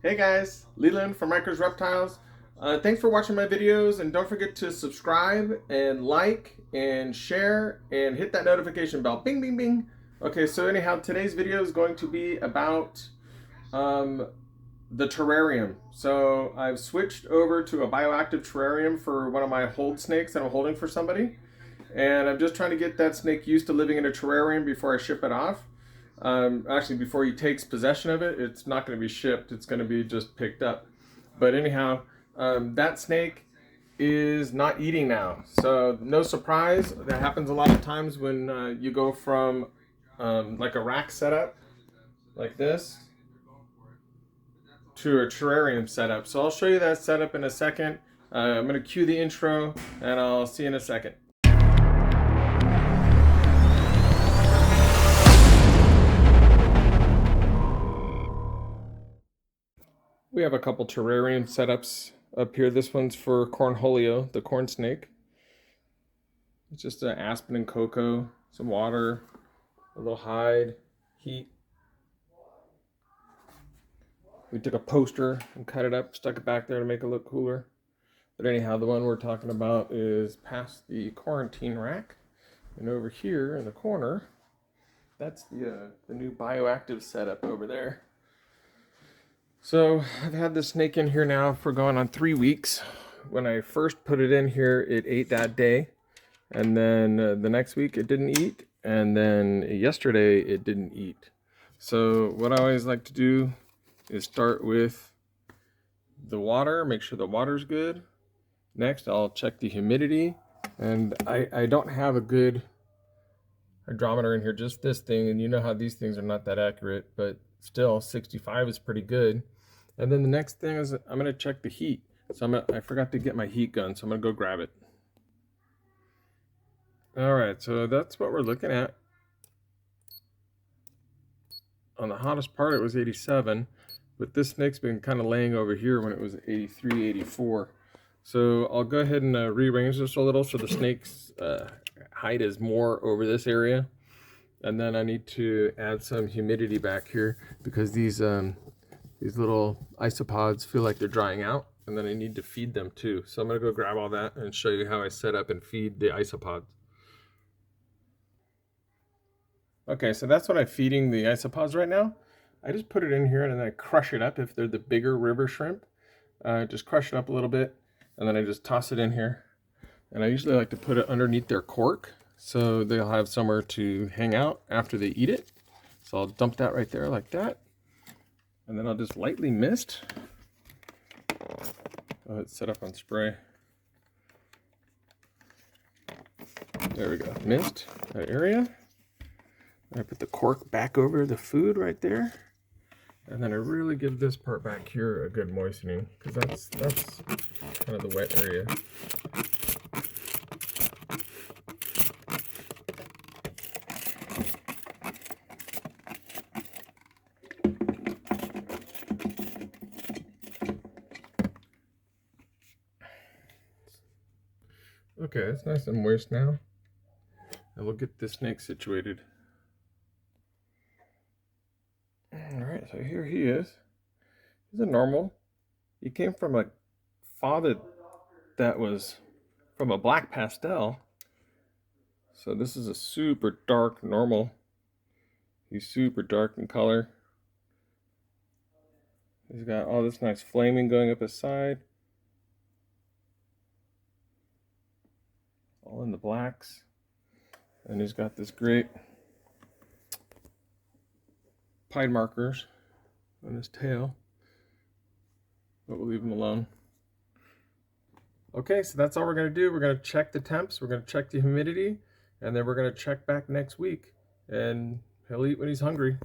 Hey guys, Leland from Riker's Reptiles. Thanks for watching my videos, and don't forget to subscribe and like and share and hit that notification bell. Bing, bing, bing. Okay, so anyhow, today's video is going to be about the terrarium. So I've switched over to a bioactive terrarium for one of my hold snakes that I'm holding for somebody. And I'm just trying to get that snake used to living in a terrarium before I ship it off. Actually, before he takes possession of it, it's not going to be shipped. It's going to be just picked up. But anyhow, that snake is not eating now. So no surprise. That happens a lot of times when you go from like a rack setup like this to a terrarium setup. So I'll show you that setup in a second. I'm going to cue the intro and I'll see you in a second. We have a couple terrarium setups up here. This one's for Cornholio, the corn snake. It's just an aspen and cocoa, some water, a little hide, heat. We took a poster and cut it up, stuck it back there to make it look cooler. But anyhow, the one we're talking about is past the quarantine rack. And over here in the corner, that's the new bioactive setup over there. So I've had this snake in here now for going on 3 weeks. When I first put it in here, it ate that day. And then the next week it didn't eat. And then yesterday it didn't eat. So what I always like to do is start with the water, make sure the water's good. Next, I'll check the humidity. And I don't have a good hydrometer in here, just this thing. And you know how these things are not that accurate, but still 65 is pretty good. And then the next thing is I'm going to check the heat. So I forgot to get my heat gun, so I'm going to go grab it. All right, so that's what we're looking at. On the hottest part, it was 87, but this snake's been kind of laying over here when it was 83, 84. So I'll go ahead and rearrange this a little so the snake's height is more over this area. And then I need to add some humidity back here because these little isopods feel like they're drying out, and then I need to feed them too. So I'm gonna go grab all that and show you how I set up and feed the isopods. Okay, so that's what I'm feeding the isopods right now. I just put it in here and then I crush it up if they're the bigger river shrimp. Just crush it up a little bit, and then I just toss it in here. And I usually like to put it underneath their cork so they'll have somewhere to hang out after they eat it. So I'll dump that right there like that. And then I'll just lightly mist. Go ahead, set up on spray. There we go, mist that area. I put the cork back over the food right there. And then I really give this part back here a good moistening, because that's kind of the wet area. Okay, it's nice and moist now. And we'll get this snake situated. Alright, so here he is. He's a normal. He came from a father that was from a black pastel. So this is a super dark normal. He's super dark in color. He's got all this nice flaming going up his side. All in the blacks. And he's got this great pied markers on his tail, but we'll leave him alone. Okay, so that's all we're going to do. We're going to check the temps, we're going to check the humidity, and then we're going to check back next week, and he'll eat when he's hungry.